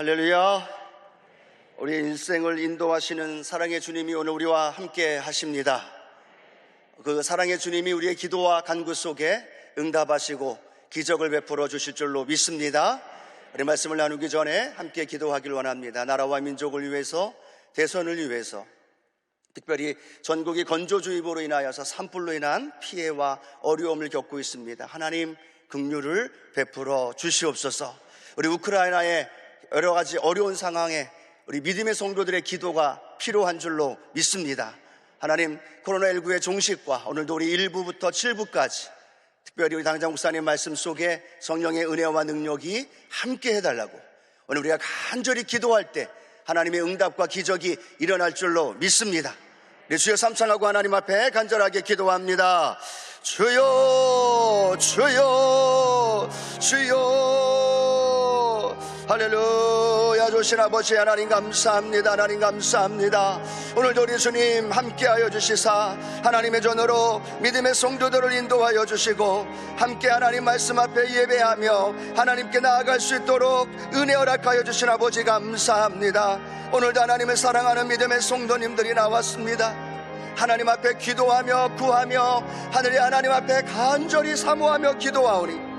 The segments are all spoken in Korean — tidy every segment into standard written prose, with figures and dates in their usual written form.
할렐루야. 우리 일생을 인도하시는 사랑의 주님이 오늘 우리와 함께 하십니다. 그 사랑의 주님이 우리의 기도와 간구 속에 응답하시고 기적을 베풀어 주실 줄로 믿습니다. 우리 말씀을 나누기 전에 함께 기도하길 원합니다. 나라와 민족을 위해서, 대선을 위해서, 특별히 전국이 건조주의보로 인하여서 산불로 인한 피해와 어려움을 겪고 있습니다. 하나님 긍휼을 베풀어 주시옵소서. 우리 우크라이나의 여러 가지 어려운 상황에 우리 믿음의 성도들의 기도가 필요한 줄로 믿습니다. 하나님, 코로나19의 종식과 오늘도 우리 1부부터 7부까지 특별히 우리 당장 목사님 말씀 속에 성령의 은혜와 능력이 함께 해달라고 오늘 우리가 간절히 기도할 때 하나님의 응답과 기적이 일어날 줄로 믿습니다. 우리 주여 삼창하고 하나님 앞에 간절하게 기도합니다. 주여, 주여, 주여. 할렐루야. 주신 아버지 하나님 감사합니다. 하나님 감사합니다. 오늘도 우리 주님 함께하여 주시사 하나님의 전으로 믿음의 성도들을 인도하여 주시고 함께 하나님 말씀 앞에 예배하며 하나님께 나아갈 수 있도록 은혜 허락하여 주신 아버지 감사합니다. 오늘도 하나님을 사랑하는 믿음의 성도님들이 나왔습니다. 하나님 앞에 기도하며 구하며 하늘의 하나님 앞에 간절히 사모하며 기도하오니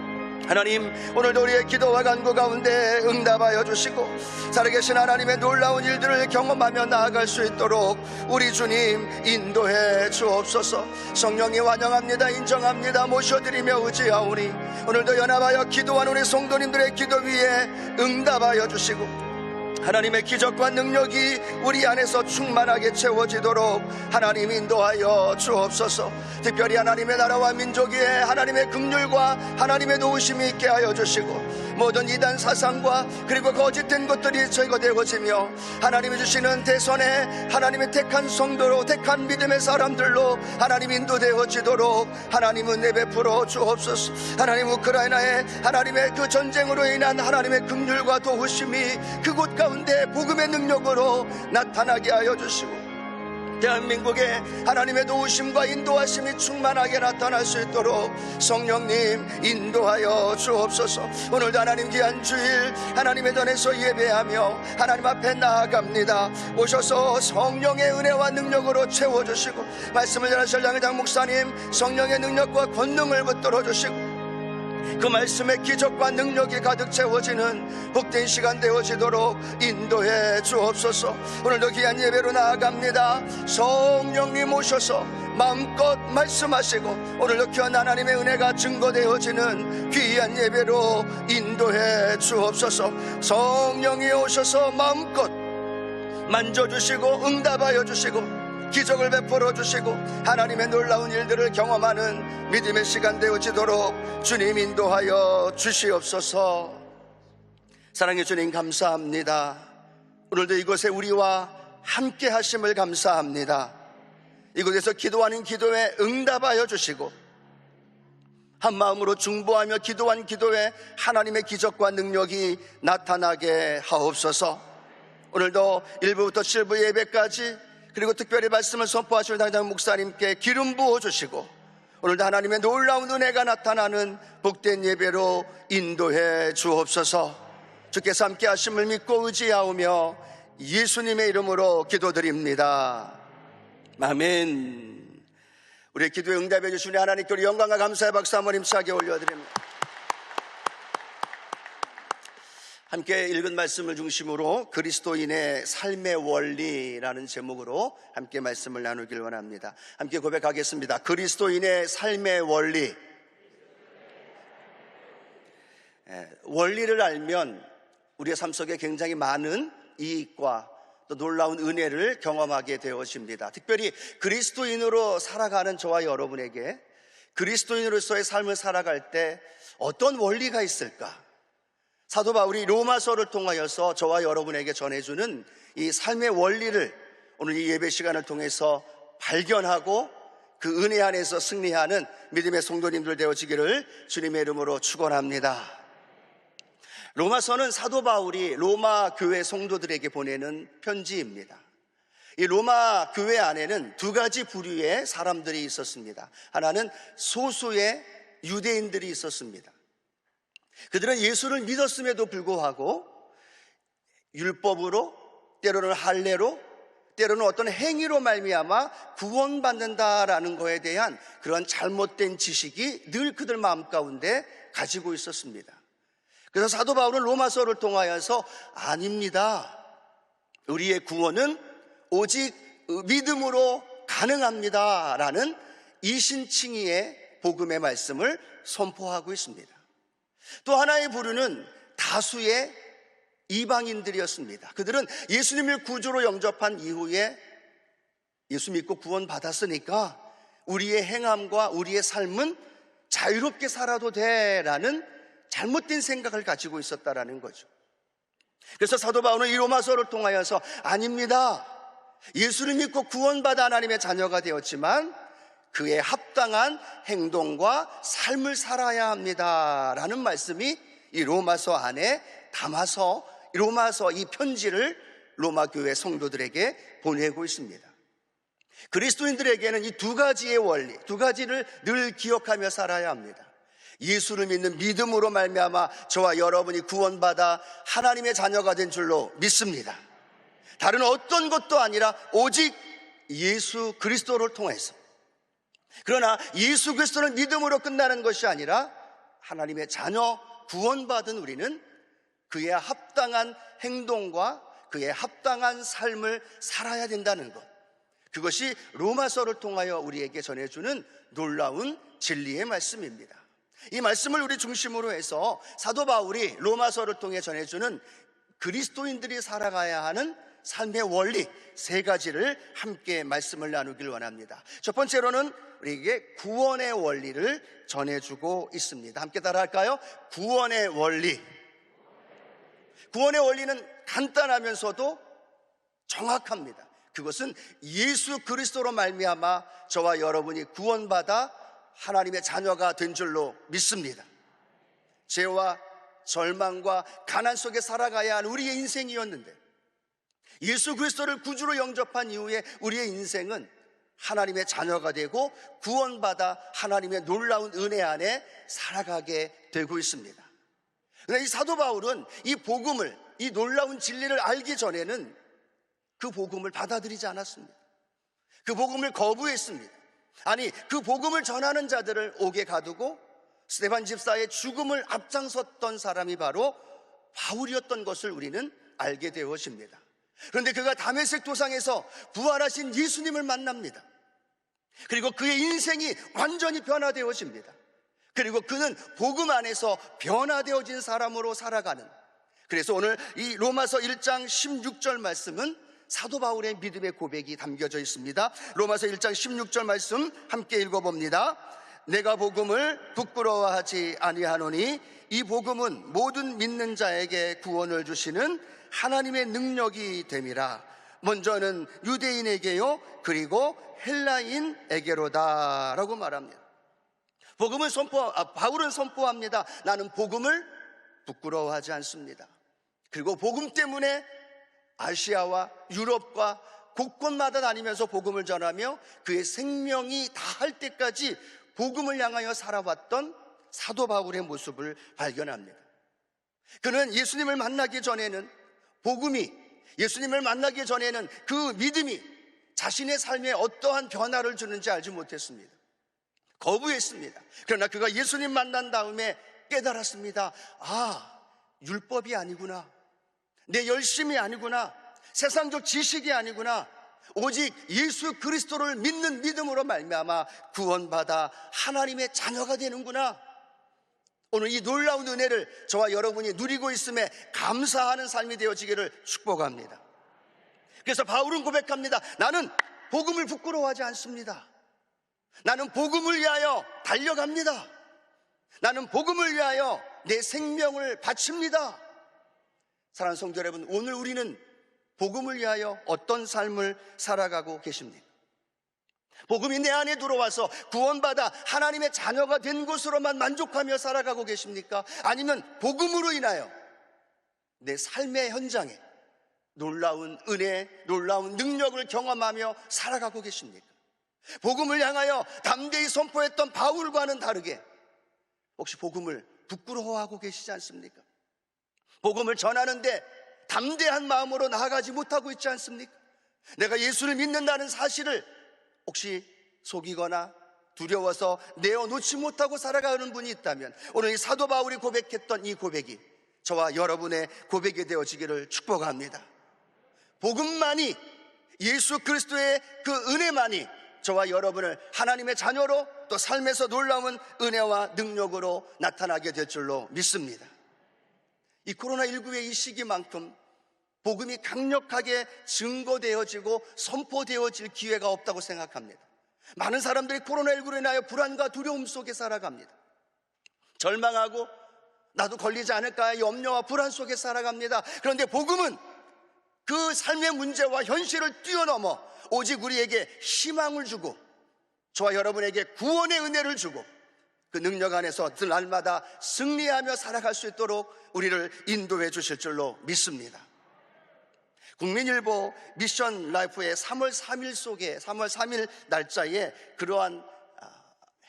하나님, 오늘도 우리의 기도와 간구 가운데 응답하여 주시고 살아계신 하나님의 놀라운 일들을 경험하며 나아갈 수 있도록 우리 주님 인도해 주옵소서. 성령님 환영합니다. 인정합니다. 모셔드리며 의지하오니 오늘도 연합하여 기도하는 우리 성도님들의 기도 위에 응답하여 주시고 하나님의 기적과 능력이 우리 안에서 충만하게 채워지도록 하나님 인도하여 주옵소서. 특별히 하나님의 나라와 민족 위에 하나님의 긍휼과 하나님의 도우심이 있게 하여 주시고 모든 이단 사상과 그리고 거짓된 것들이 제거되어지며 하나님이 주시는 대선에 하나님의 택한 성도로 택한 믿음의 사람들로 하나님 인도되어지도록 하나님 은혜 베풀어 주옵소서. 하나님 우크라이나의 하나님의 그 전쟁으로 인한 하나님의 긍휼과 도우심이 그곳 가운데 복음의 능력으로 나타나게 하여 주시고 대한민국에 하나님의 도우심과 인도하심이 충만하게 나타날 수 있도록 성령님 인도하여 주옵소서. 오늘도 하나님 귀한 주일 하나님의 전에서 예배하며 하나님 앞에 나아갑니다. 오셔서 성령의 은혜와 능력으로 채워주시고 말씀을 전하실 양회장 목사님 성령의 능력과 권능을 붙들어 주시고 그 말씀의 기적과 능력이 가득 채워지는 복된 시간 되어지도록 인도해 주옵소서. 오늘도 귀한 예배로 나아갑니다. 성령님 오셔서 마음껏 말씀하시고 오늘도 귀한 하나님의 은혜가 증거되어지는 귀한 예배로 인도해 주옵소서. 성령이 오셔서 마음껏 만져주시고 응답하여 주시고 기적을 베풀어 주시고 하나님의 놀라운 일들을 경험하는 믿음의 시간 되어지도록 주님 인도하여 주시옵소서. 사랑의 주님 감사합니다. 오늘도 이곳에 우리와 함께 하심을 감사합니다. 이곳에서 기도하는 기도에 응답하여 주시고 한 마음으로 중보하며 기도한 기도에 하나님의 기적과 능력이 나타나게 하옵소서. 오늘도 1부부터 7부 예배까지 그리고 특별히 말씀을 선포하시는 당장 목사님께 기름 부어주시고 오늘도 하나님의 놀라운 은혜가 나타나는 복된 예배로 인도해 주옵소서. 주께서 함께 하심을 믿고 의지하오며 예수님의 이름으로 기도드립니다. 아멘. 우리의 기도에 응답해 주시니 하나님께 우리 영광과 감사의 박수 한번 힘차게 올려드립니다. 함께 읽은 말씀을 중심으로 그리스도인의 삶의 원리라는 제목으로 함께 말씀을 나누길 원합니다. 함께 고백하겠습니다. 그리스도인의 삶의 원리. 원리를 알면 우리의 삶 속에 굉장히 많은 이익과 또 놀라운 은혜를 경험하게 되어집니다. 특별히 그리스도인으로 살아가는 저와 여러분에게 그리스도인으로서의 삶을 살아갈 때 어떤 원리가 있을까? 사도 바울이 로마서를 통하여서 저와 여러분에게 전해주는 이 삶의 원리를 오늘 이 예배 시간을 통해서 발견하고 그 은혜 안에서 승리하는 믿음의 성도님들 되어지기를 주님의 이름으로 축원합니다. 로마서는 사도 바울이 로마 교회 성도들에게 보내는 편지입니다. 이 로마 교회 안에는 두 가지 부류의 사람들이 있었습니다. 하나는 소수의 유대인들이 있었습니다. 그들은 예수를 믿었음에도 불구하고 율법으로, 때로는 할례로, 때로는 어떤 행위로 말미암아 구원받는다라는 것에 대한 그런 잘못된 지식이 늘 그들 마음 가운데 가지고 있었습니다. 그래서 사도 바울은 로마서를 통하여서 아닙니다, 우리의 구원은 오직 믿음으로 가능합니다 라는 이신칭의의 복음의 말씀을 선포하고 있습니다. 또 하나의 부류는 다수의 이방인들이었습니다. 그들은 예수님을 구주로 영접한 이후에 예수 믿고 구원받았으니까 우리의 행함과 우리의 삶은 자유롭게 살아도 돼라는 잘못된 생각을 가지고 있었다라는 거죠. 그래서 사도 바울은 이 로마서를 통하여서 아닙니다, 예수를 믿고 구원받아 하나님의 자녀가 되었지만 그에 합당한 행동과 삶을 살아야 합니다라는 말씀이 이 로마서 안에 담아서 로마서 이 편지를 로마 교회 성도들에게 보내고 있습니다. 그리스도인들에게는 이 두 가지의 원리, 두 가지를 늘 기억하며 살아야 합니다. 예수를 믿는 믿음으로 말미암아 저와 여러분이 구원받아 하나님의 자녀가 된 줄로 믿습니다. 다른 어떤 것도 아니라 오직 예수 그리스도를 통해서. 그러나 예수 그리스도를 믿음으로 끝나는 것이 아니라 하나님의 자녀 구원받은 우리는 그에 합당한 행동과 그에 합당한 삶을 살아야 된다는 것, 그것이 로마서를 통하여 우리에게 전해주는 놀라운 진리의 말씀입니다. 이 말씀을 우리 중심으로 해서 사도 바울이 로마서를 통해 전해주는 그리스도인들이 살아가야 하는 삶의 원리 세 가지를 함께 말씀을 나누길 원합니다. 첫 번째로는 우리에게 구원의 원리를 전해주고 있습니다. 함께 따라할까요? 구원의 원리. 구원의 원리는 간단하면서도 정확합니다. 그것은 예수 그리스도로 말미암아 저와 여러분이 구원받아 하나님의 자녀가 된 줄로 믿습니다. 죄와 절망과 가난 속에 살아가야 할 우리의 인생이었는데 예수 그리스도를 구주로 영접한 이후에 우리의 인생은 하나님의 자녀가 되고 구원받아 하나님의 놀라운 은혜 안에 살아가게 되고 있습니다. 그러나 이 사도 바울은 이 복음을, 이 놀라운 진리를 알기 전에는 그 복음을 받아들이지 않았습니다. 그 복음을 거부했습니다. 아니, 그 복음을 전하는 자들을 옥에 가두고 스데반 집사의 죽음을 앞장섰던 사람이 바로 바울이었던 것을 우리는 알게 되어집니다. 그런데 그가 다메섹 도상에서 부활하신 예수님을 만납니다. 그리고 그의 인생이 완전히 변화되어집니다. 그리고 그는 복음 안에서 변화되어진 사람으로 살아가는, 그래서 오늘 이 로마서 1장 16절 말씀은 사도 바울의 믿음의 고백이 담겨져 있습니다. 로마서 1장 16절 말씀 함께 읽어봅니다. 내가 복음을 부끄러워하지 아니하노니 이 복음은 모든 믿는 자에게 구원을 주시는 하나님의 능력이 됨이라. 먼저는 유대인에게요 그리고 헬라인에게로다 라고 말합니다. 바울은 선포합니다. 나는 복음을 부끄러워하지 않습니다. 그리고 복음 때문에 아시아와 유럽과 곳곳마다 다니면서 복음을 전하며 그의 생명이 다할 때까지 복음을 향하여 살아왔던 사도 바울의 모습을 발견합니다. 그는 예수님을 만나기 전에는 복음이, 예수님을 만나기 전에는 그 믿음이 자신의 삶에 어떠한 변화를 주는지 알지 못했습니다. 거부했습니다. 그러나 그가 예수님 만난 다음에 깨달았습니다. 아, 율법이 아니구나, 내 열심이 아니구나, 세상적 지식이 아니구나, 오직 예수 그리스도를 믿는 믿음으로 말미암아 구원받아 하나님의 자녀가 되는구나. 오늘 이 놀라운 은혜를 저와 여러분이 누리고 있음에 감사하는 삶이 되어지기를 축복합니다. 그래서 바울은 고백합니다. 나는 복음을 부끄러워하지 않습니다. 나는 복음을 위하여 달려갑니다. 나는 복음을 위하여 내 생명을 바칩니다. 사랑하는 성도 여러분, 오늘 우리는 복음을 위하여 어떤 삶을 살아가고 계십니까? 복음이 내 안에 들어와서 구원받아 하나님의 자녀가 된 것으로만 만족하며 살아가고 계십니까? 아니면 복음으로 인하여 내 삶의 현장에 놀라운 은혜, 놀라운 능력을 경험하며 살아가고 계십니까? 복음을 향하여 담대히 선포했던 바울과는 다르게 혹시 복음을 부끄러워하고 계시지 않습니까? 복음을 전하는데 담대한 마음으로 나아가지 못하고 있지 않습니까? 내가 예수를 믿는다는 사실을 혹시 속이거나 두려워서 내어놓지 못하고 살아가는 분이 있다면 오늘 이 사도 바울이 고백했던 이 고백이 저와 여러분의 고백이 되어지기를 축복합니다. 복음만이, 예수 그리스도의 그 은혜만이 저와 여러분을 하나님의 자녀로 또 삶에서 놀라운 은혜와 능력으로 나타나게 될 줄로 믿습니다. 이 코로나19의 이 시기만큼 복음이 강력하게 증거되어지고 선포되어질 기회가 없다고 생각합니다. 많은 사람들이 코로나19로 인하여 불안과 두려움 속에 살아갑니다. 절망하고 나도 걸리지 않을까의 염려와 불안 속에 살아갑니다. 그런데 복음은 그 삶의 문제와 현실을 뛰어넘어 오직 우리에게 희망을 주고 저와 여러분에게 구원의 은혜를 주고 그 능력 안에서 날마다 승리하며 살아갈 수 있도록 우리를 인도해 주실 줄로 믿습니다. 국민일보 미션 라이프의 3월 3일 속에 3월 3일 날짜에 그러한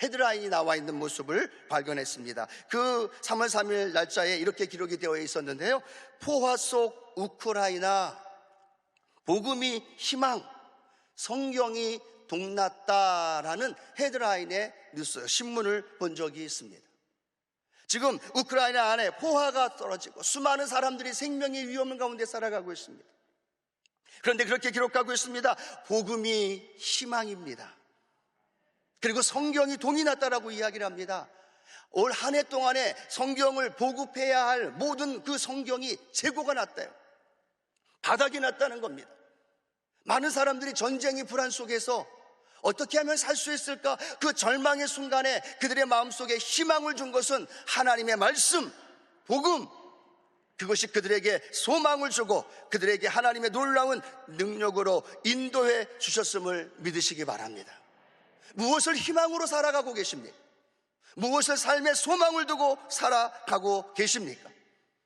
헤드라인이 나와 있는 모습을 발견했습니다. 그 3월 3일 날짜에 이렇게 기록이 되어 있었는데요. 포화 속 우크라이나, 복음이 희망, 성경이 동났다라는 헤드라인의 뉴스, 신문을 본 적이 있습니다. 지금 우크라이나 안에 포화가 떨어지고 수많은 사람들이 생명의 위험 가운데 살아가고 있습니다. 그런데 그렇게 기록하고 있습니다. 복음이 희망입니다. 그리고 성경이 동이 났다라고 이야기를 합니다. 올 한 해 동안에 성경을 보급해야 할 모든 그 성경이 재고가 났대요. 바닥이 났다는 겁니다. 많은 사람들이 전쟁의 불안 속에서 어떻게 하면 살 수 있을까? 그 절망의 순간에 그들의 마음속에 희망을 준 것은 하나님의 말씀, 복음, 그것이 그들에게 소망을 주고 그들에게 하나님의 놀라운 능력으로 인도해 주셨음을 믿으시기 바랍니다. 무엇을 희망으로 살아가고 계십니까? 무엇을 삶의 소망을 두고 살아가고 계십니까?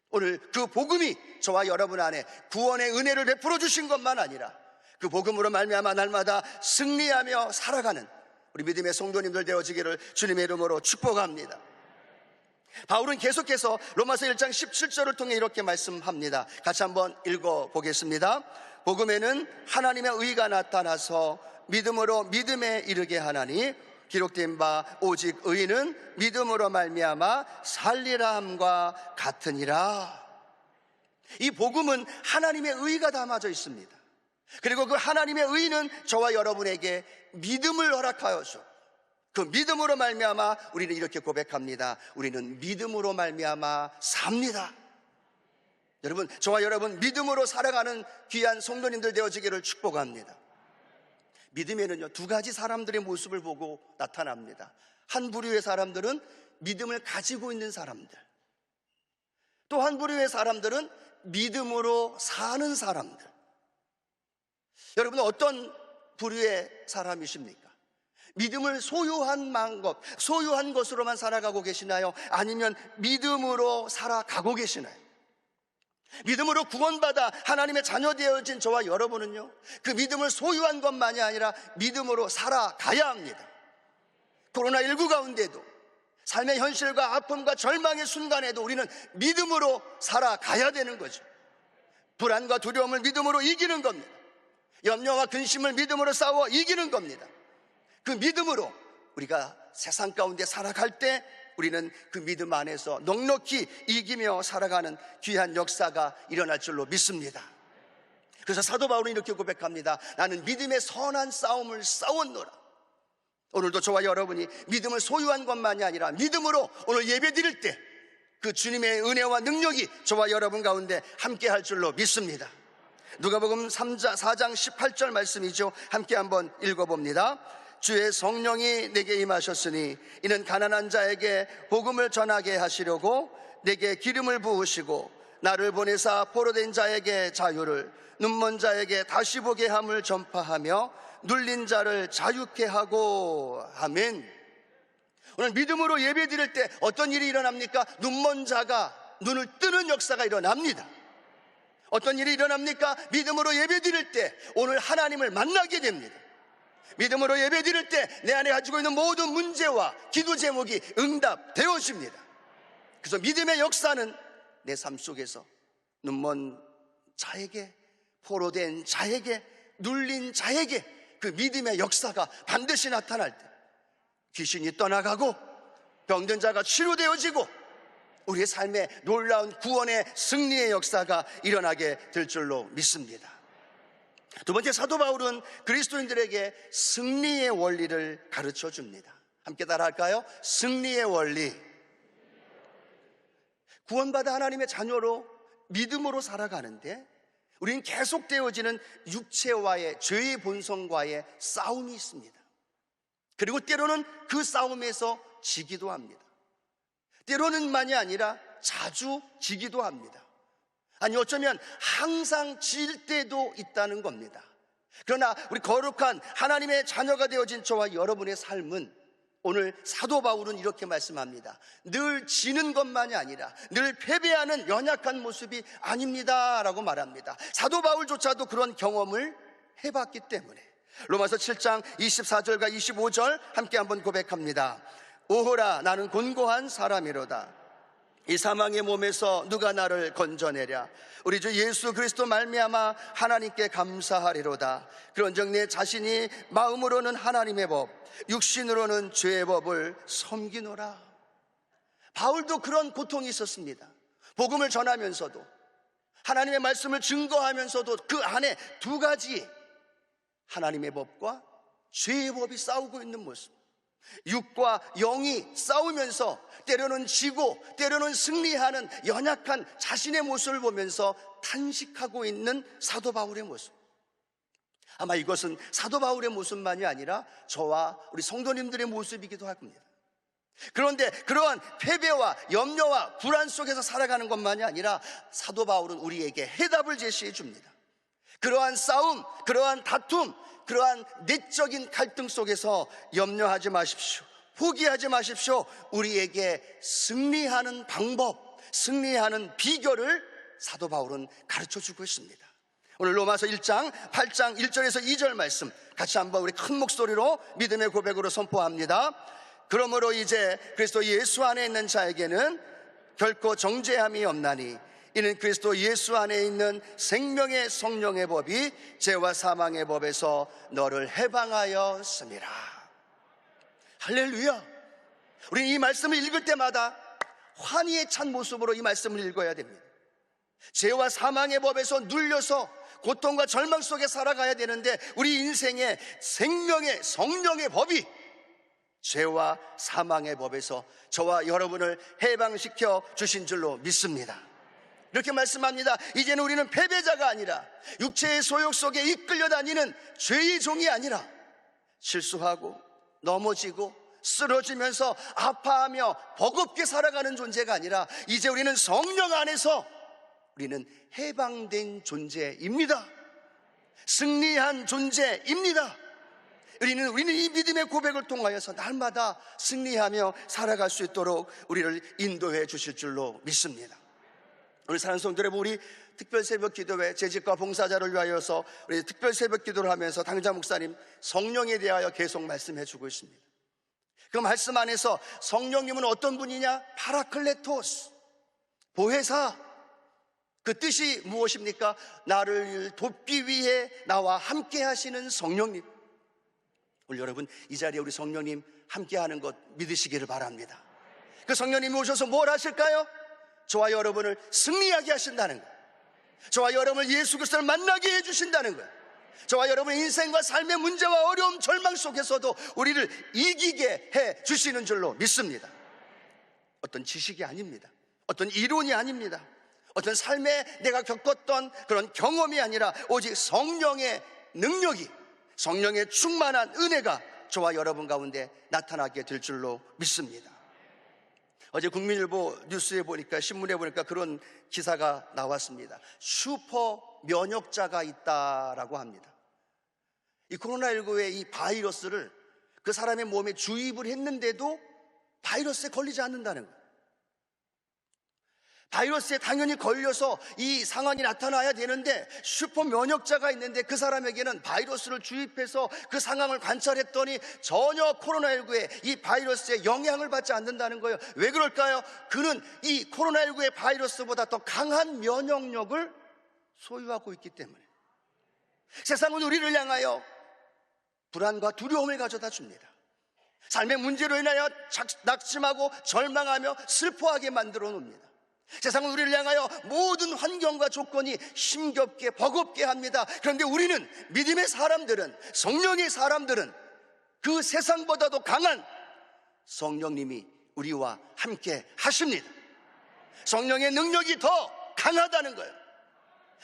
오늘 그 복음이 저와 여러분 안에 구원의 은혜를 베풀어 주신 것만 아니라 그 복음으로 말미암아 날마다 승리하며 살아가는 우리 믿음의 성도님들 되어지기를 주님의 이름으로 축복합니다. 바울은 계속해서 로마서 1장 17절을 통해 이렇게 말씀합니다. 같이 한번 읽어보겠습니다. 복음에는 하나님의 의가 나타나서 믿음으로 믿음에 이르게 하나니 기록된 바 오직 의인은 믿음으로 말미암아 살리라 함과 같으니라. 이 복음은 하나님의 의가 담아져 있습니다. 그리고 그 하나님의 의는 저와 여러분에게 믿음을 허락하여서 그 믿음으로 말미암아 우리는 이렇게 고백합니다. 우리는 믿음으로 말미암아 삽니다. 여러분, 저와 여러분 믿음으로 살아가는 귀한 성도님들 되어지기를 축복합니다. 믿음에는요, 두 가지 사람들의 모습을 보고 나타납니다. 한 부류의 사람들은 믿음을 가지고 있는 사람들, 또 한 부류의 사람들은 믿음으로 사는 사람들. 여러분은 어떤 부류의 사람이십니까? 믿음을 소유한 것으로만 살아가고 계시나요? 아니면 믿음으로 살아가고 계시나요? 믿음으로 구원받아 하나님의 자녀 되어진 저와 여러분은요, 그 믿음을 소유한 것만이 아니라 믿음으로 살아가야 합니다. 코로나19 가운데도 삶의 현실과 아픔과 절망의 순간에도 우리는 믿음으로 살아가야 되는 거죠. 불안과 두려움을 믿음으로 이기는 겁니다. 염려와 근심을 믿음으로 싸워 이기는 겁니다. 그 믿음으로 우리가 세상 가운데 살아갈 때 우리는 그 믿음 안에서 넉넉히 이기며 살아가는 귀한 역사가 일어날 줄로 믿습니다. 그래서 사도 바울은 이렇게 고백합니다. 나는 믿음의 선한 싸움을 싸웠노라. 오늘도 저와 여러분이 믿음을 소유한 것만이 아니라 믿음으로 오늘 예배 드릴 때 그 주님의 은혜와 능력이 저와 여러분 가운데 함께 할 줄로 믿습니다. 누가복음 4장 18절 말씀이죠. 함께 한번 읽어봅니다. 주의 성령이 내게 임하셨으니 이는 가난한 자에게 복음을 전하게 하시려고 내게 기름을 부으시고 나를 보내사 포로된 자에게 자유를, 눈먼 자에게 다시 보게 함을 전파하며 눌린 자를 자유케 하고. 아멘. 오늘 믿음으로 예배 드릴 때 어떤 일이 일어납니까? 눈먼 자가 눈을 뜨는 역사가 일어납니다. 어떤 일이 일어납니까? 믿음으로 예배 드릴 때 오늘 하나님을 만나게 됩니다. 믿음으로 예배 드릴 때 내 안에 가지고 있는 모든 문제와 기도 제목이 응답되어집니다. 그래서 믿음의 역사는 내 삶 속에서 눈먼 자에게, 포로된 자에게, 눌린 자에게 그 믿음의 역사가 반드시 나타날 때 귀신이 떠나가고 병든 자가 치료되어지고 우리의 삶에 놀라운 구원의 승리의 역사가 일어나게 될 줄로 믿습니다. 두 번째, 사도 바울은 그리스도인들에게 승리의 원리를 가르쳐 줍니다. 함께 따라할까요? 승리의 원리. 구원받아 하나님의 자녀로 믿음으로 살아가는데 우리는 계속되어지는 육체와의, 죄의 본성과의 싸움이 있습니다. 그리고 때로는 그 싸움에서 지기도 합니다. 때로는만이 아니라 자주 지기도 합니다. 아니, 어쩌면 항상 질 때도 있다는 겁니다. 그러나 우리 거룩한 하나님의 자녀가 되어진 저와 여러분의 삶은, 오늘 사도 바울은 이렇게 말씀합니다. 늘 지는 것만이 아니라 늘 패배하는 연약한 모습이 아닙니다 라고 말합니다. 사도 바울조차도 그런 경험을 해봤기 때문에. 로마서 7장 24절과 25절 함께 한번 고백합니다. 오호라, 나는 곤고한 사람이로다. 이 사망의 몸에서 누가 나를 건져내랴. 우리 주 예수 그리스도 말미암아 하나님께 감사하리로다. 그런즉 내 자신이 마음으로는 하나님의 법, 육신으로는 죄의 법을 섬기노라. 바울도 그런 고통이 있었습니다. 복음을 전하면서도, 하나님의 말씀을 증거하면서도 그 안에 두 가지, 하나님의 법과 죄의 법이 싸우고 있는 모습, 육과 영이 싸우면서 때로는 지고 때로는 승리하는 연약한 자신의 모습을 보면서 탄식하고 있는 사도 바울의 모습. 아마 이것은 사도 바울의 모습만이 아니라 저와 우리 성도님들의 모습이기도 할 겁니다. 그런데 그러한 패배와 염려와 불안 속에서 살아가는 것만이 아니라 사도 바울은 우리에게 해답을 제시해 줍니다. 그러한 싸움, 그러한 다툼, 그러한 내적인 갈등 속에서 염려하지 마십시오. 포기하지 마십시오. 우리에게 승리하는 방법, 승리하는 비결을 사도 바울은 가르쳐 주고 있습니다. 오늘 로마서 1장 8장 1절에서 2절 말씀 같이 한번 우리 큰 목소리로 믿음의 고백으로 선포합니다. 그러므로 이제 그리스도 예수 안에 있는 자에게는 결코 정죄함이 없나니 이는 그리스도 예수 안에 있는 생명의 성령의 법이 죄와 사망의 법에서 너를 해방하였습니다. 할렐루야. 우리는 이 말씀을 읽을 때마다 환희에 찬 모습으로 이 말씀을 읽어야 됩니다. 죄와 사망의 법에서 눌려서 고통과 절망 속에 살아가야 되는데 우리 인생의 생명의 성령의 법이 죄와 사망의 법에서 저와 여러분을 해방시켜 주신 줄로 믿습니다. 이렇게 말씀합니다. 이제는 우리는 패배자가 아니라 육체의 소욕 속에 이끌려 다니는 죄의 종이 아니라 실수하고 넘어지고 쓰러지면서 아파하며 버겁게 살아가는 존재가 아니라 이제 우리는 성령 안에서 우리는 해방된 존재입니다. 승리한 존재입니다. 우리는 이 믿음의 고백을 통하여서 날마다 승리하며 살아갈 수 있도록 우리를 인도해 주실 줄로 믿습니다. 우리 사랑하는 성도 여러분, 우리 특별 새벽 기도회 재직과 봉사자를 위하여서 우리 특별 새벽 기도를 하면서 당자 목사님 성령에 대하여 계속 말씀해 주고 있습니다. 그 말씀 안에서 성령님은 어떤 분이냐? 파라클레토스, 보혜사. 그 뜻이 무엇입니까? 나를 돕기 위해 나와 함께 하시는 성령님. 우리 여러분, 이 자리에 우리 성령님 함께 하는 것 믿으시기를 바랍니다. 그 성령님이 오셔서 뭘 하실까요? 저와 여러분을 승리하게 하신다는 것, 저와 여러분을 예수 그리스도를 만나게 해주신다는 것, 저와 여러분의 인생과 삶의 문제와 어려움, 절망 속에서도 우리를 이기게 해주시는 줄로 믿습니다. 어떤 지식이 아닙니다. 어떤 이론이 아닙니다. 어떤 삶에 내가 겪었던 그런 경험이 아니라 오직 성령의 능력이, 성령의 충만한 은혜가 저와 여러분 가운데 나타나게 될 줄로 믿습니다. 어제 국민일보 뉴스에 보니까, 신문에 보니까 그런 기사가 나왔습니다. 슈퍼 면역자가 있다라고 합니다. 이 코로나19의 이 바이러스를 그 사람의 몸에 주입을 했는데도 바이러스에 걸리지 않는다는 거예요. 바이러스에 당연히 걸려서 이 상황이 나타나야 되는데 슈퍼 면역자가 있는데 그 사람에게는 바이러스를 주입해서 그 상황을 관찰했더니 전혀 코로나19의 이 바이러스에 영향을 받지 않는다는 거예요. 왜 그럴까요? 그는 이 코로나19의 바이러스보다 더 강한 면역력을 소유하고 있기 때문에 세상은 우리를 향하여 불안과 두려움을 가져다 줍니다. 삶의 문제로 인하여 낙심하고 절망하며 슬퍼하게 만들어 놓습니다. 세상은 우리를 향하여 모든 환경과 조건이 힘겹게 버겁게 합니다. 그런데 우리는, 믿음의 사람들은, 성령의 사람들은 그 세상보다도 강한 성령님이 우리와 함께 하십니다. 성령의 능력이 더 강하다는 거예요.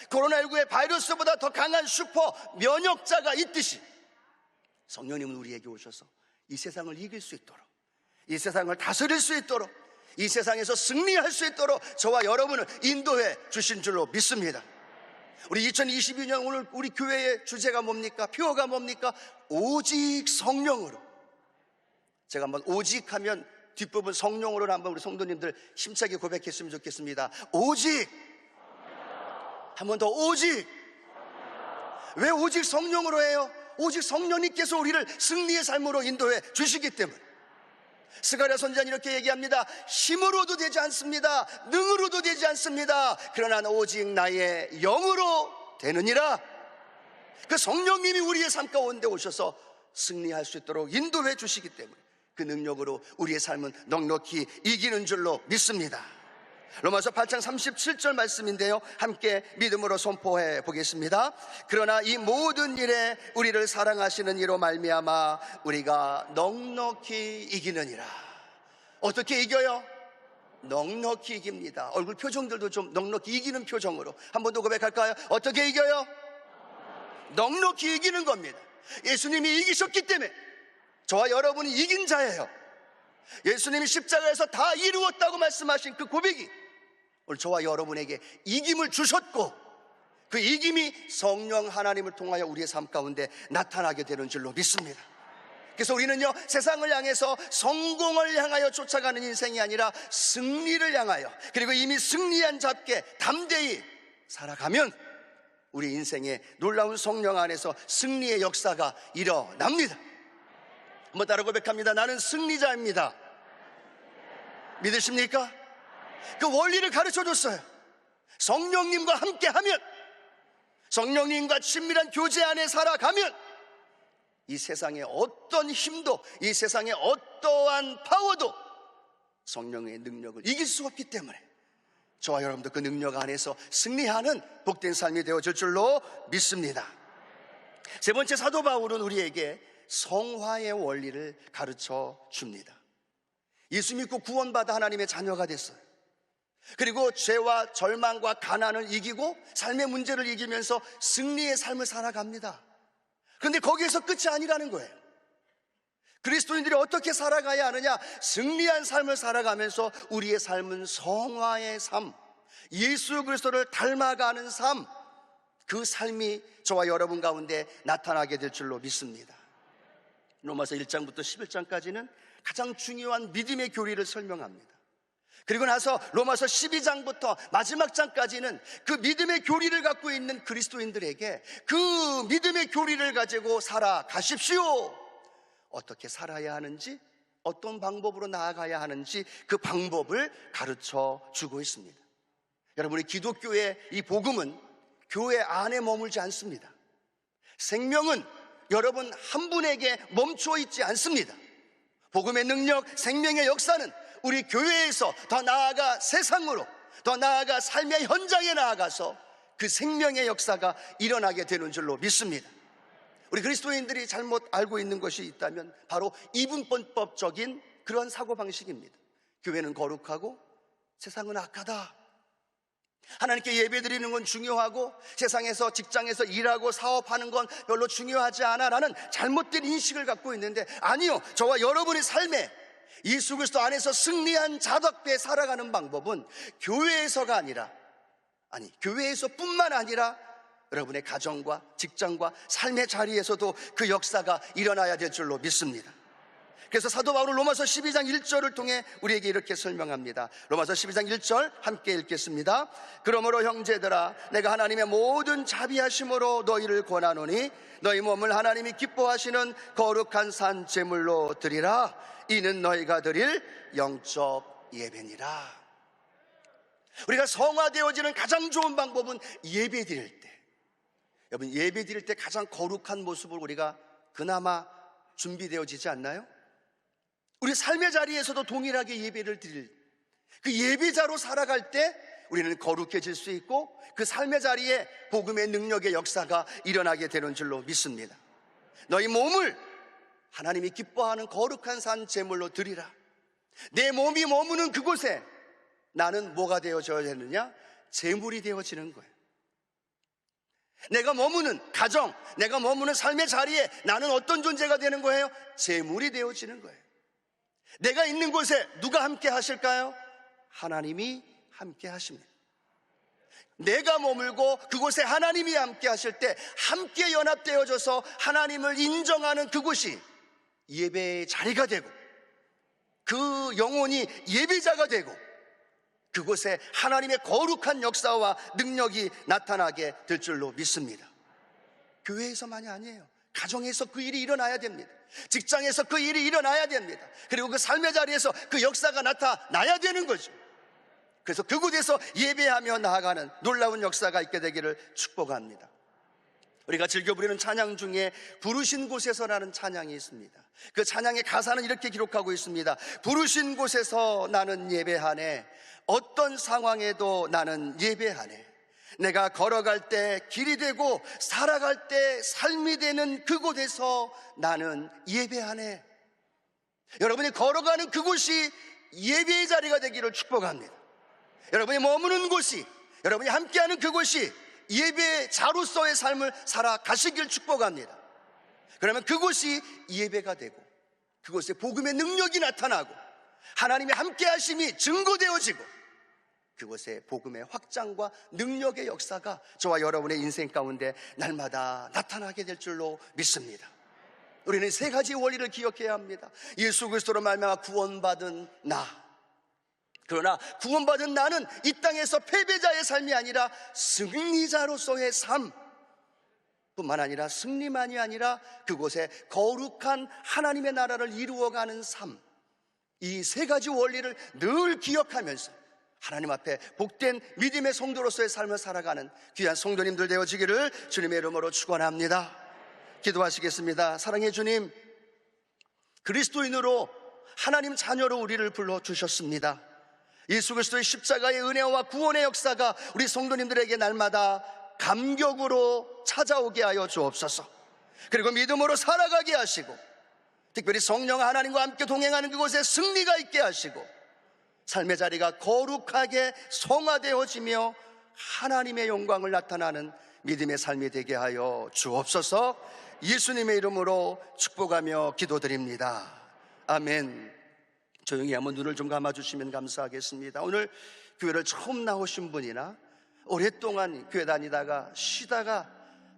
코로나19의 바이러스보다 더 강한 슈퍼 면역자가 있듯이 성령님은 우리에게 오셔서 이 세상을 이길 수 있도록, 이 세상을 다스릴 수 있도록, 이 세상에서 승리할 수 있도록 저와 여러분을 인도해 주신 줄로 믿습니다. 우리 2022년 오늘 우리 교회의 주제가 뭡니까? 표어가 뭡니까? 오직 성령으로. 제가 한번 오직 하면 뒷부분 성령으로 한번 우리 성도님들 힘차게 고백했으면 좋겠습니다. 오직. 한 번 더, 오직. 왜 오직 성령으로 해요? 오직 성령님께서 우리를 승리의 삶으로 인도해 주시기 때문에. 스가랴 선지자는 이렇게 얘기합니다. 힘으로도 되지 않습니다. 능으로도 되지 않습니다. 그러나 오직 나의 영으로 되느니라. 그 성령님이 우리의 삶 가운데 오셔서 승리할 수 있도록 인도해 주시기 때문에 그 능력으로 우리의 삶은 넉넉히 이기는 줄로 믿습니다. 로마서 8장 37절 말씀인데요, 함께 믿음으로 선포해 보겠습니다. 그러나 이 모든 일에 우리를 사랑하시는 이로 말미암아 우리가 넉넉히 이기느니라. 어떻게 이겨요? 넉넉히 이깁니다. 얼굴 표정들도 좀 넉넉히 이기는 표정으로 한 번 더 고백할까요? 어떻게 이겨요? 넉넉히 이기는 겁니다. 예수님이 이기셨기 때문에 저와 여러분이 이긴 자예요. 예수님이 십자가에서 다 이루었다고 말씀하신 그 고백이 오늘 저와 여러분에게 이김을 주셨고, 그 이김이 성령 하나님을 통하여 우리의 삶 가운데 나타나게 되는 줄로 믿습니다. 그래서 우리는요, 세상을 향해서 성공을 향하여 쫓아가는 인생이 아니라 승리를 향하여, 그리고 이미 승리한 자께 담대히 살아가면 우리 인생의 놀라운 성령 안에서 승리의 역사가 일어납니다. 한번 따라 고백합니다. 나는 승리자입니다. 믿으십니까? 그 원리를 가르쳐 줬어요. 성령님과 함께 하면, 성령님과 친밀한 교제 안에 살아가면 이 세상의 어떤 힘도, 이 세상의 어떠한 파워도 성령의 능력을 이길 수 없기 때문에 저와 여러분도 그 능력 안에서 승리하는 복된 삶이 되어질 줄로 믿습니다. 세 번째, 사도 바울은 우리에게 성화의 원리를 가르쳐 줍니다. 예수 믿고 구원받아 하나님의 자녀가 됐어요. 그리고 죄와 절망과 가난을 이기고 삶의 문제를 이기면서 승리의 삶을 살아갑니다. 그런데 거기에서 끝이 아니라는 거예요. 그리스도인들이 어떻게 살아가야 하느냐? 승리한 삶을 살아가면서 우리의 삶은 성화의 삶, 예수 그리스도를 닮아가는 삶, 그 삶이 저와 여러분 가운데 나타나게 될 줄로 믿습니다. 로마서 1장부터 11장까지는 가장 중요한 믿음의 교리를 설명합니다. 그리고 나서 로마서 12장부터 마지막 장까지는 그 믿음의 교리를 갖고 있는 그리스도인들에게 그 믿음의 교리를 가지고 살아가십시오, 어떻게 살아야 하는지, 어떤 방법으로 나아가야 하는지 그 방법을 가르쳐 주고 있습니다. 여러분의 기독교의 이 복음은 교회 안에 머물지 않습니다. 생명은 여러분 한 분에게 멈춰 있지 않습니다. 복음의 능력, 생명의 역사는 우리 교회에서 더 나아가 세상으로, 더 나아가 삶의 현장에 나아가서 그 생명의 역사가 일어나게 되는 줄로 믿습니다. 우리 그리스도인들이 잘못 알고 있는 것이 있다면 바로 이분법적인 그런 사고방식입니다. 교회는 거룩하고 세상은 악하다. 하나님께 예배드리는 건 중요하고 세상에서, 직장에서 일하고 사업하는 건 별로 중요하지 않아 라는 잘못된 인식을 갖고 있는데, 아니요, 저와 여러분의 삶에 예수 그리스도 안에서 승리한 자답게 살아가는 방법은 교회에서가 아니라, 교회에서 뿐만 아니라 여러분의 가정과 직장과 삶의 자리에서도 그 역사가 일어나야 될 줄로 믿습니다. 그래서 사도 바울은 로마서 12장 1절을 통해 우리에게 이렇게 설명합니다. 로마서 12장 1절 함께 읽겠습니다. 그러므로 형제들아, 내가 하나님의 모든 자비하심으로 너희를 권하노니 너희 몸을 하나님이 기뻐하시는 거룩한 산 제물로 드리라. 이는 너희가 드릴 영적 예배니라. 우리가 성화되어지는 가장 좋은 방법은 예배 드릴 때, 여러분, 예배 드릴 때 가장 거룩한 모습을 우리가 그나마 준비되어지지 않나요? 우리 삶의 자리에서도 동일하게 예배를 드릴, 그 예배자로 살아갈 때 우리는 거룩해질 수 있고 그 삶의 자리에 복음의 능력의 역사가 일어나게 되는 줄로 믿습니다. 너희 몸을 하나님이 기뻐하는 거룩한 산 제물로 드리라. 내 몸이 머무는 그곳에 나는 뭐가 되어져야 되느냐? 제물이 되어지는 거예요. 내가 머무는 가정, 내가 머무는 삶의 자리에 나는 어떤 존재가 되는 거예요? 제물이 되어지는 거예요. 내가 있는 곳에 누가 함께 하실까요? 하나님이 함께 하십니다. 내가 머물고 그곳에 하나님이 함께 하실 때 함께 연합되어져서 하나님을 인정하는 그곳이 예배의 자리가 되고 그 영혼이 예배자가 되고 그곳에 하나님의 거룩한 역사와 능력이 나타나게 될 줄로 믿습니다. 교회에서만이 아니에요. 가정에서 그 일이 일어나야 됩니다. 직장에서 그 일이 일어나야 됩니다. 그리고 그 삶의 자리에서 그 역사가 나타나야 되는 거죠. 그래서 그곳에서 예배하며 나아가는 놀라운 역사가 있게 되기를 축복합니다. 우리가 즐겨 부르는 찬양 중에 부르신 곳에서라는 찬양이 있습니다. 그 찬양의 가사는 이렇게 기록하고 있습니다. 부르신 곳에서 나는 예배하네. 어떤 상황에도 나는 예배하네. 내가 걸어갈 때 길이 되고 살아갈 때 삶이 되는 그곳에서 나는 예배하네. 여러분이 걸어가는 그곳이 예배의 자리가 되기를 축복합니다. 여러분이 머무는 곳이, 여러분이 함께하는 그곳이 예배자로서의 삶을 살아가시길 축복합니다. 그러면 그곳이 예배가 되고 그곳에 복음의 능력이 나타나고 하나님의 함께하심이 증거되어지고 그곳에 복음의 확장과 능력의 역사가 저와 여러분의 인생 가운데 날마다 나타나게 될 줄로 믿습니다. 우리는 세 가지 원리를 기억해야 합니다. 예수 그리스도로 말미암아 구원받은 나, 그러나 구원받은 나는 이 땅에서 패배자의 삶이 아니라 승리자로서의 삶, 뿐만 아니라 승리만이 아니라 그곳에 거룩한 하나님의 나라를 이루어가는 삶, 이 세 가지 원리를 늘 기억하면서 하나님 앞에 복된 믿음의 성도로서의 삶을 살아가는 귀한 성도님들 되어지기를 주님의 이름으로 축원합니다. 기도하시겠습니다. 사랑의 주님, 그리스도인으로 하나님 자녀로 우리를 불러주셨습니다. 예수 그리스도의 십자가의 은혜와 구원의 역사가 우리 성도님들에게 날마다 감격으로 찾아오게 하여 주옵소서. 그리고 믿음으로 살아가게 하시고 특별히 성령 하나님과 함께 동행하는 그곳에 승리가 있게 하시고 삶의 자리가 거룩하게 성화되어지며 하나님의 영광을 나타나는 믿음의 삶이 되게 하여 주옵소서. 예수님의 이름으로 축복하며 기도드립니다. 아멘. 조용히 한번 눈을 좀 감아주시면 감사하겠습니다. 오늘 교회를 처음 나오신 분이나 오랫동안 교회 다니다가 쉬다가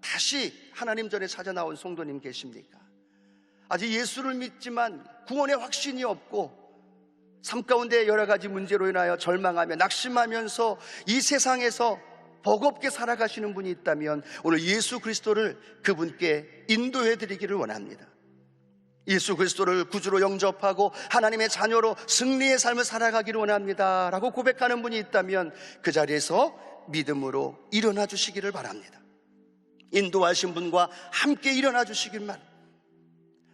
다시 하나님 전에 찾아 나온 성도님 계십니까? 아직 예수를 믿지만 구원의 확신이 없고 삶 가운데 여러 가지 문제로 인하여 절망하며 낙심하면서 이 세상에서 버겁게 살아가시는 분이 있다면 오늘 예수 그리스도를 그분께 인도해 드리기를 원합니다. 예수 그리스도를 구주로 영접하고 하나님의 자녀로 승리의 삶을 살아가기를 원합니다 라고 고백하는 분이 있다면 그 자리에서 믿음으로 일어나 주시기를 바랍니다. 인도하신 분과 함께 일어나 주시길 바랍니다.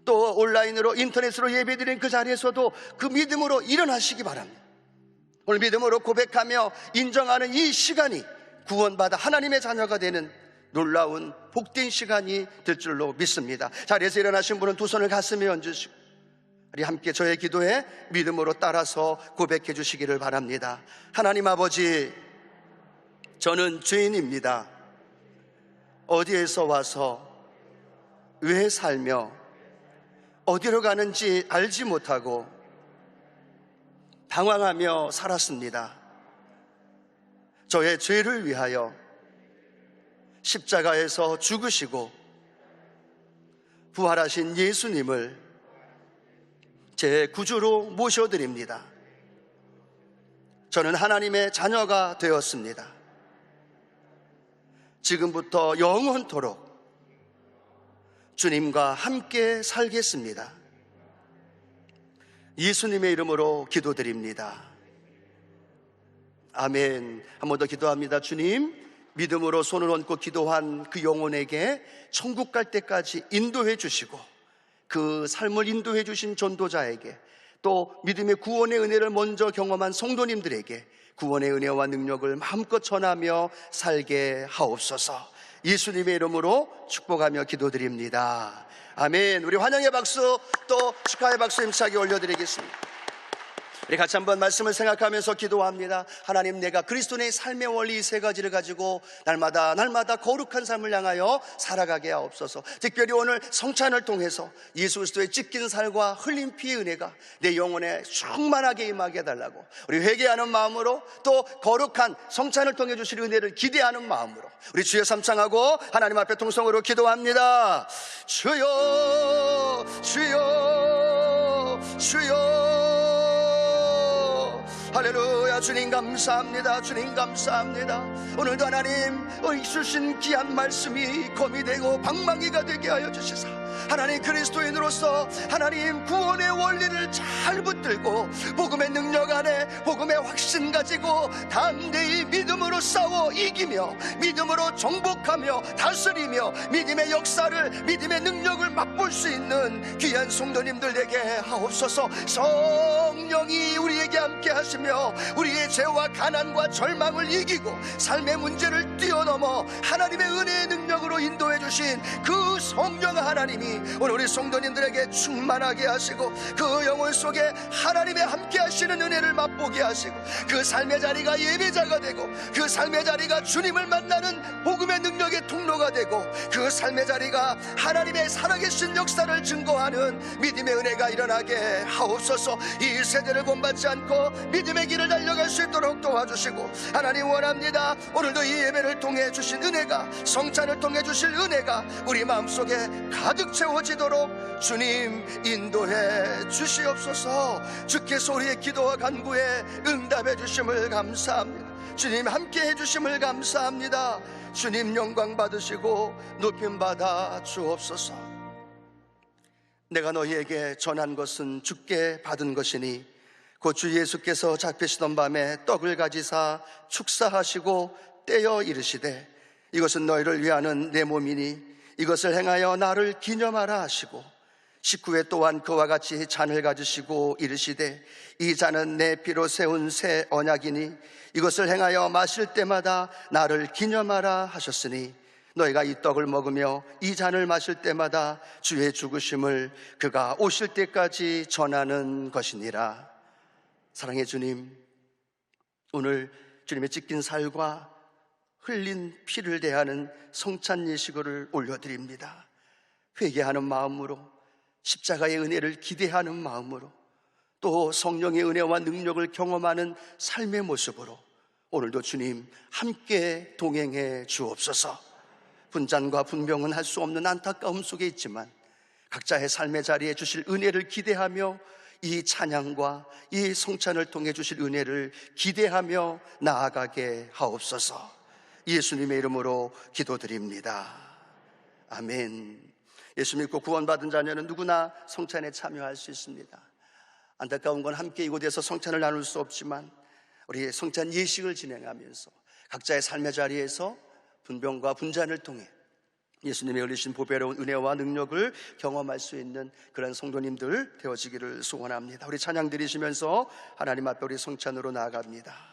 또 온라인으로 인터넷으로 예배드린 그 자리에서도 그 믿음으로 일어나시기 바랍니다. 오늘 믿음으로 고백하며 인정하는 이 시간이 구원받아 하나님의 자녀가 되는 놀라운 복된 시간이 될 줄로 믿습니다. 자리에서 일어나신 분은 두 손을 가슴에 얹으시고 우리 함께 저의 기도에 믿음으로 따라서 고백해 주시기를 바랍니다. 하나님 아버지, 저는 죄인입니다. 어디에서 와서 왜 살며 어디로 가는지 알지 못하고 당황하며 살았습니다. 저의 죄를 위하여 십자가에서 죽으시고 부활하신 예수님을 제 구주로 모셔드립니다. 저는 하나님의 자녀가 되었습니다. 지금부터 영원토록 주님과 함께 살겠습니다. 예수님의 이름으로 기도드립니다. 아멘. 한 번 더 기도합니다. 주님, 믿음으로 손을 얹고 기도한 그 영혼에게 천국 갈 때까지 인도해 주시고, 그 삶을 인도해 주신 전도자에게, 또 믿음의 구원의 은혜를 먼저 경험한 성도님들에게 구원의 은혜와 능력을 마음껏 전하며 살게 하옵소서. 예수님의 이름으로 축복하며 기도드립니다. 아멘. 우리 환영의 박수, 또 축하의 박수 힘차게 올려드리겠습니다. 우리 같이 한번 말씀을 생각하면서 기도합니다. 하나님, 내가 그리스도의 삶의 원리 이 세 가지를 가지고 날마다 거룩한 삶을 향하여 살아가게 하옵소서. 특별히 오늘 성찬을 통해서 예수 그리스도의 찢긴 살과 흘린 피의 은혜가 내 영혼에 충만하게 임하게 해달라고, 우리 회개하는 마음으로, 또 거룩한 성찬을 통해 주실 은혜를 기대하는 마음으로 우리 주여 삼창하고 하나님 앞에 통성으로 기도합니다. 주여, 주여, 주여. 할렐루야. 주님 감사합니다. 주님 감사합니다. 오늘도 하나님 주신 귀한 말씀이 검이 되고 방망이가 되게 하여 주시사, 하나님 그리스도인으로서 하나님 구원의 원리를 잘 붙들고 복음의 능력 안에 복음의 확신 가지고 담대히 믿음으로 싸워 이기며 믿음으로 정복하며 다스리며 믿음의 역사를, 믿음의 능력을 맛볼 수 있는 귀한 성도님들 되게 하옵소서. 성령이 우리에게 함께 하시며 우리의 죄와 가난과 절망을 이기고 삶의 문제를 뛰어넘어 하나님의 은혜의 능력으로 인도해 주신 그 성령 하나님이 오늘 우리 성도님들에게 충만하게 하시고, 그 영혼 속에 하나님의 함께 하시는 은혜를 맛보게 하시고, 그 삶의 자리가 예배자가 되고, 그 삶의 자리가 주님을 만나는 복음의 능력의 통로가 되고, 그 삶의 자리가 하나님의 살아계신 역사를 증거하는 믿음의 은혜가 일어나게 하옵소서. 이 세대를 본받지 않고 믿음의 길을 달려갈 수 있도록 도와주시고, 하나님 원합니다. 오늘도 이 예배를 통해 주신 은혜가, 성찬을 통해 주실 은혜가 우리 마음속에 가득 채워지도록 주님 인도해 주시옵소서. 주께서 우리의 기도와 간구에 응답해 주심을 감사합니다. 주님 함께 해 주심을 감사합니다. 주님 영광 받으시고 높임 받아 주옵소서. 내가 너희에게 전한 것은 주께 받은 것이니 곧 주 예수께서 잡히시던 밤에 떡을 가지사 축사하시고 떼어 이르시되, 이것은 너희를 위하는 내 몸이니 이것을 행하여 나를 기념하라 하시고, 식후에 또한 그와 같이 잔을 가지시고 이르시되, 이 잔은 내 피로 세운 새 언약이니 이것을 행하여 마실 때마다 나를 기념하라 하셨으니, 너희가 이 떡을 먹으며 이 잔을 마실 때마다 주의 죽으심을 그가 오실 때까지 전하는 것이니라. 사랑의 주님, 오늘 주님의 찢긴 살과 흘린 피를 대하는 성찬 예식을 올려드립니다. 회개하는 마음으로, 십자가의 은혜를 기대하는 마음으로, 또 성령의 은혜와 능력을 경험하는 삶의 모습으로 오늘도 주님 함께 동행해 주옵소서. 분잔과 분병은 할 수 없는 안타까움 속에 있지만 각자의 삶의 자리에 주실 은혜를 기대하며, 이 찬양과 이 성찬을 통해 주실 은혜를 기대하며 나아가게 하옵소서. 예수님의 이름으로 기도드립니다. 아멘. 예수 믿고 구원받은 자녀는 누구나 성찬에 참여할 수 있습니다. 안타까운 건 함께 이곳에서 성찬을 나눌 수 없지만 우리 성찬 예식을 진행하면서 각자의 삶의 자리에서 분병과 분잔을 통해 예수님의 흘리신 보배로운 은혜와 능력을 경험할 수 있는 그런 성도님들 되어지기를 소원합니다. 우리 찬양 드리시면서 하나님 앞에 우리 성찬으로 나아갑니다.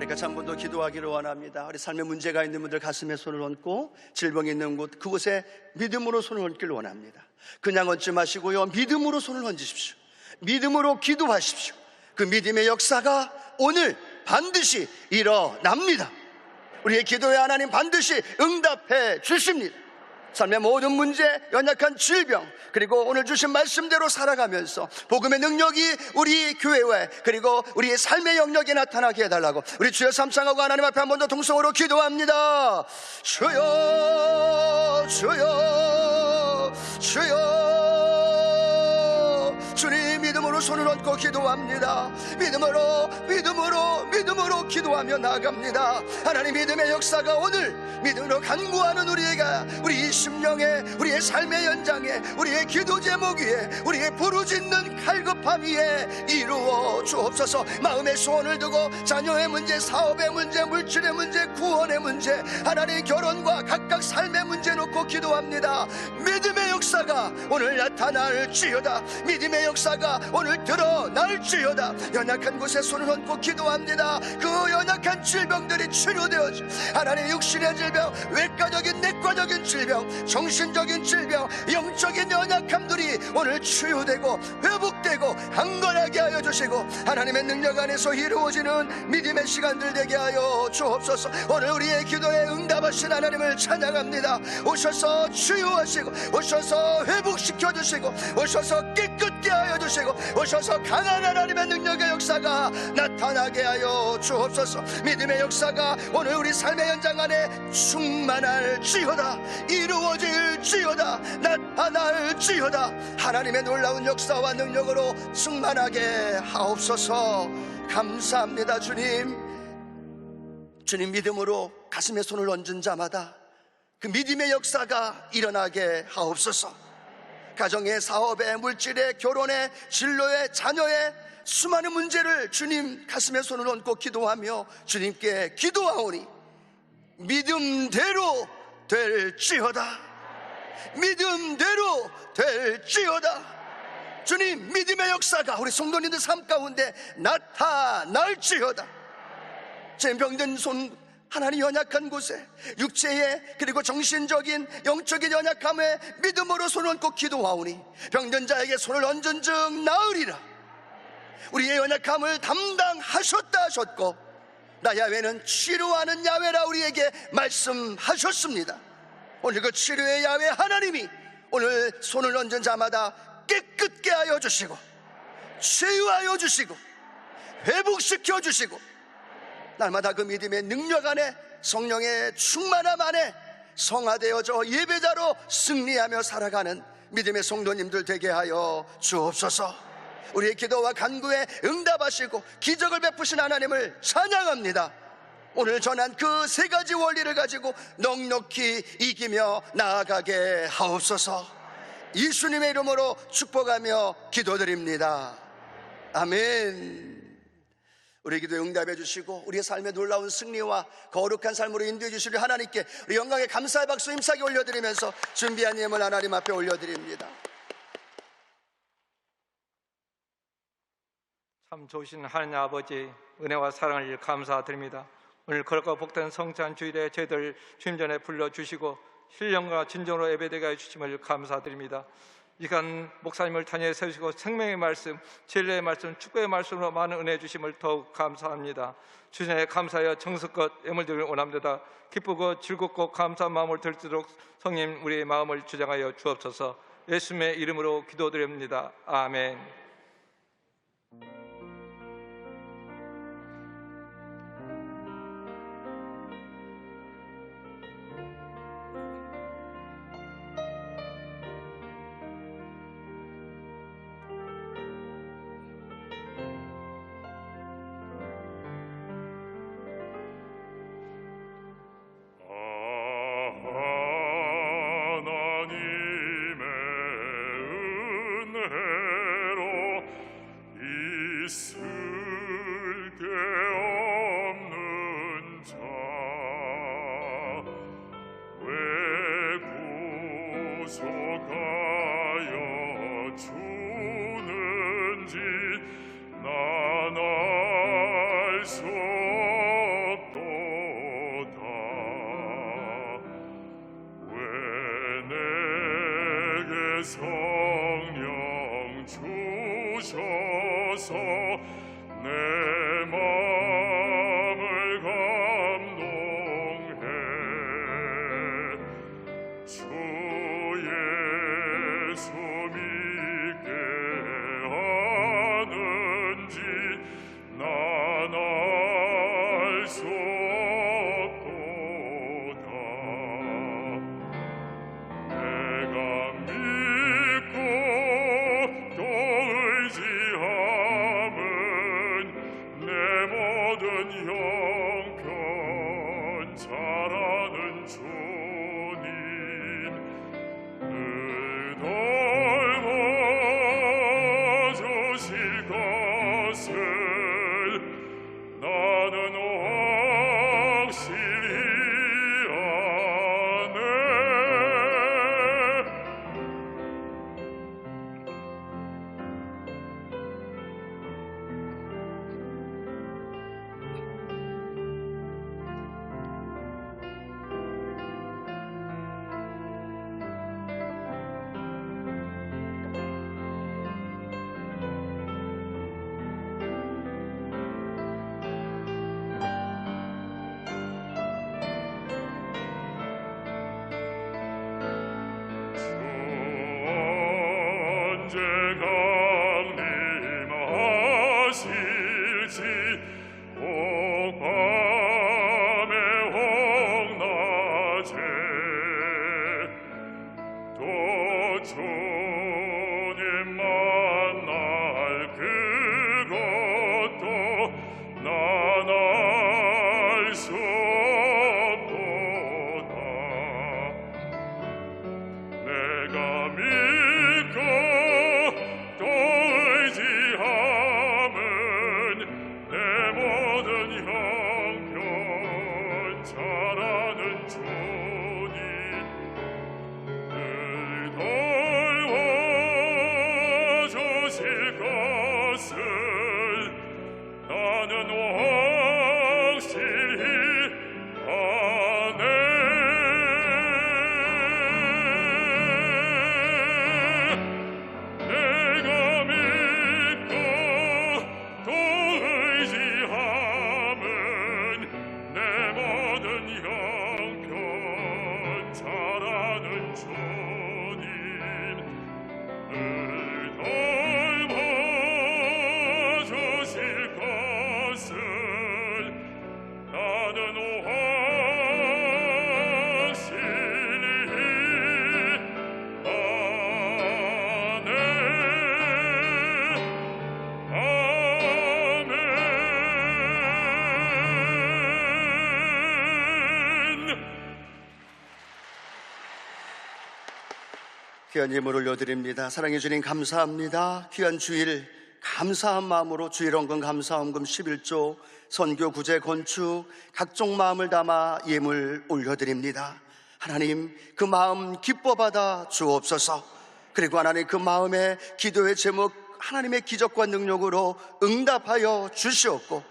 같이 한 번 더 기도하기를 원합니다. 우리 삶에 문제가 있는 분들 가슴에 손을 얹고 질병이 있는 곳 그곳에 믿음으로 손을 얹기를 원합니다. 그냥 얹지 마시고요, 믿음으로 손을 얹으십시오. 믿음으로 기도하십시오. 그 믿음의 역사가 오늘 반드시 일어납니다. 우리의 기도에 하나님 반드시 응답해 주십니다. 삶의 모든 문제, 연약한 질병, 그리고 오늘 주신 말씀대로 살아가면서 복음의 능력이 우리 교회에 그리고 우리의 삶의 영역에 나타나게 해달라고 우리 주여 삼창하고 하나님 앞에 한 번 더 통성으로 기도합니다. 주여 주여 주여, 주님 믿음으로 손을 얹고 기도합니다. 믿음으로 기도하며 나아갑니다. 하나님 믿음의 역사가 오늘 믿음으로 간구하는 우리가 우리 이 심령에, 우리의 삶의 연장에, 우리의 기도 제목 위에, 우리의 부르짖는 갈급함 위에 이루어 주옵소서. 마음의 소원을 두고 자녀의 문제, 사업의 문제, 물질의 문제, 구원의 문제, 하나님 결혼과 각각 삶의 문제 놓고 기도합니다. 믿음의 역사가 오늘 나타날지어다. 믿음의 역사가 오늘 드러날지어다. 연약한 곳에 손을 얹고 기도합니다. 그 연약한 질병들이 치료되어지, 하나님 육신의 질병, 외과적인 내과적인 질병, 정신적인 질병, 영적인 연약함들이 오늘 치유되고 회복되고 강건하게 하여 주시고 하나님의 능력 안에서 이루어지는 믿음의 시간들 되게 하여 주옵소서. 오늘 우리의 기도에 응답하신 하나님을 찬양합니다. 오셔서 치유하시고, 오셔서 회복시켜 주시고, 오셔서 깨끗게 하여 주시고, 오셔서 강한 하나님의 능력의 역사가 나타나게 하여 주옵소서. 믿음의 역사가 오늘 우리 삶의 현장 안에 충만할지어다. 이루어질지어다. 나타날지어다. 하나님의 놀라운 역사와 능력으로 충만하게 하옵소서. 감사합니다. 주님 믿음으로 가슴에 손을 얹은 자마다 그 믿음의 역사가 일어나게 하옵소서. 가정의, 사업의, 물질의, 결혼의, 진로의, 자녀의 수많은 문제를 주님 가슴에 손을 얹고 기도하며 주님께 기도하오니 믿음대로 될지어다. 믿음대로 될지어다. 주님 믿음의 역사가 우리 성도님들 삶 가운데 나타날지어다. 제 병든 손, 하나님 연약한 곳에 육체의 그리고 정신적인 영적인 연약함에 믿음으로 손을 얹고 기도하오니 병든 자에게 손을 얹은 즉 나으리라. 우리의 연약함을 담당하셨다 하셨고 나 야훼는 치료하는 야훼라 우리에게 말씀하셨습니다. 오늘 그 치료의 야훼 하나님이 오늘 손을 얹은 자마다 깨끗게 하여 주시고 치유하여 주시고 회복시켜 주시고 날마다 그 믿음의 능력 안에, 성령의 충만함 안에 성화되어져 예배자로 승리하며 살아가는 믿음의 성도님들 되게 하여 주옵소서. 우리의 기도와 간구에 응답하시고 기적을 베푸신 하나님을 찬양합니다. 오늘 전한 그 세 가지 원리를 가지고 넉넉히 이기며 나아가게 하옵소서. 예수님의 이름으로 축복하며 기도드립니다. 아멘. 우리 기도에 응답해 주시고 우리의 삶의 놀라운 승리와 거룩한 삶으로 인도해 주시려 하나님께 우리 영광의 감사의 박수 힘차게 올려드리면서 준비한 예물 하나님 앞에 올려드립니다. 참 좋으신 하나님 아버지, 은혜와 사랑을 감사드립니다. 오늘 거룩하고 복된 성찬 주일에 저희들 주님 전에 불러주시고 신령과 진정으로 예배되게 해주심을 감사드립니다. 이간 목사님을 단위에 세우시고 생명의 말씀, 진리의 말씀, 축복의 말씀으로 많은 은혜 주심을 더욱 감사합니다. 주님에 감사하여 정성껏 예물드리를 원합니다. 기쁘고 즐겁고 감사한 마음을 들도록 성님 우리의 마음을 주장하여 주옵소서. 예수님의 이름으로 기도드립니다. 아멘. 나날 수 성령 주셔서 내 마음을 감동해 주 예수 믿게 하는지 난 알 수 없도다. 내가 믿고 또 의지함은 내 모든 형편 잘하는 주님 늘 돌봐주실 것을 나는 확실히 아네. 언제 강림하실지 혹밤에 혹낮에 또 주님 만날 그것도 난 알 수 없도다. 내가 믿고 또 의지함은 내 모든 형편 잘하는 주님 늘 돌봐주실 것을 나는 확실히 아네. 내가 믿고 또 의지함은 내 모든 형편 잘하는 주님 늘 돌봐주실 것을 나는 확실히 아네. 아멘. 귀한 예물 올려드립니다. 사랑해 주님 감사합니다. 귀한 주일 감사한 마음으로 주일 헌금 감사헌금 11조 선교 구제 건축 각종 마음을 담아 예물 올려드립니다. 하나님 그 마음 기뻐 받아 주옵소서. 그리고 하나님 그 마음의 기도의 제목 하나님의 기적과 능력으로 응답하여 주시옵고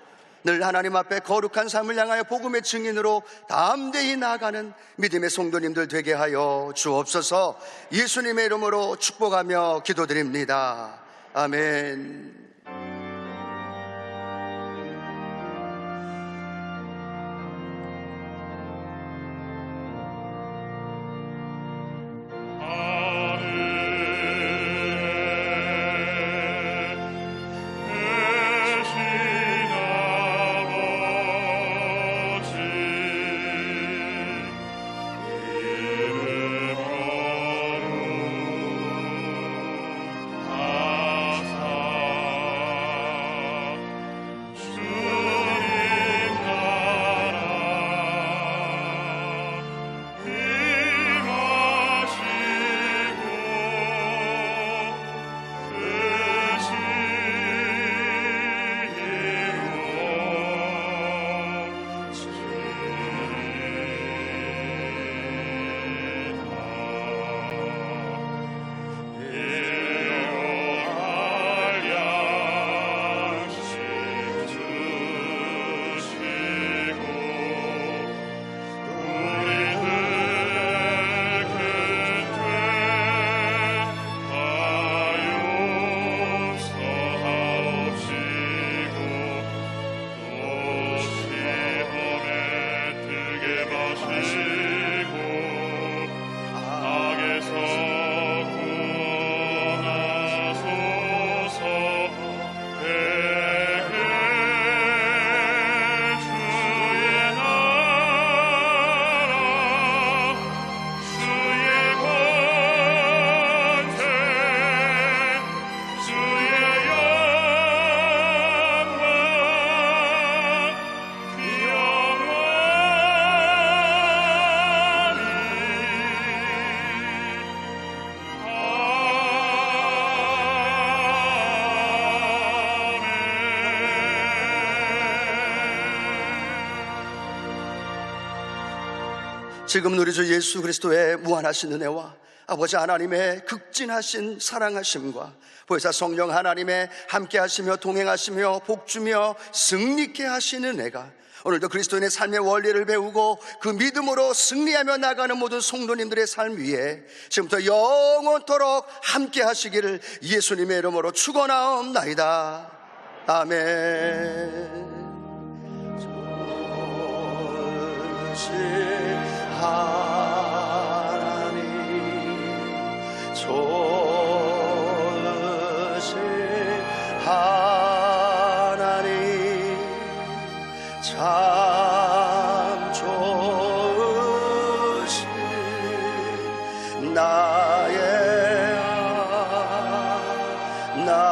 늘 하나님 앞에 거룩한 삶을 향하여 복음의 증인으로 담대히 나아가는 믿음의 성도님들 되게 하여 주옵소서. 예수님의 이름으로 축복하며 기도드립니다. 아멘. 아사 지금 우리 주 예수 그리스도의 무한하신 은혜와 아버지 하나님의 극진하신 사랑하심과 보혜사 성령 하나님의 함께하시며 동행하시며 복주며 승리케 하시는 은혜가 오늘도 그리스도인의 삶의 원리를 배우고 그 믿음으로 승리하며 나가는 모든 성도님들의 삶 위에 지금부터 영원토록 함께 하시기를 예수님의 이름으로 축원하옵나이다. 아멘. 좋으신 하나님 참 좋으신 나의 하나님.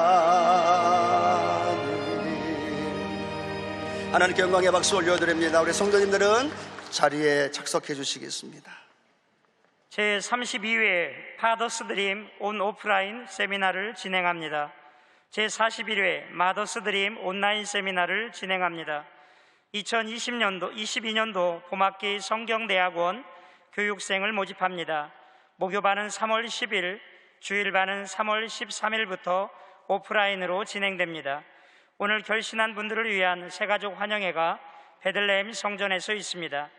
하나님께 영광의 박수 올려드립니다. 우리 성도님들은 자리에 착석해 주시겠습니다. 제32회 파더스 드림 온 오프라인 세미나를 진행합니다. 제41회 마더스 드림 온라인 세미나를 진행합니다. 2022년도 봄학기 성경대학원 교육생을 모집합니다. 목요반은 3월 10일, 주일반은 3월 13일부터 오프라인으로 진행됩니다. 오늘 결신한 분들을 위한 새가족 환영회가 베들레헴 성전에서 있습니다.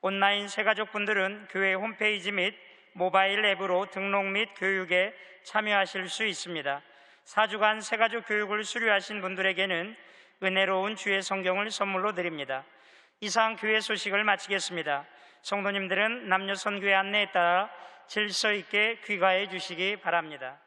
온라인 새가족분들은 교회 홈페이지 및 모바일 앱으로 등록 및 교육에 참여하실 수 있습니다. 4주간 새가족 교육을 수료하신 분들에게는 은혜로운 주의 성경을 선물로 드립니다. 이상 교회 소식을 마치겠습니다. 성도님들은 남녀 선교의 안내에 따라 질서 있게 귀가해 주시기 바랍니다.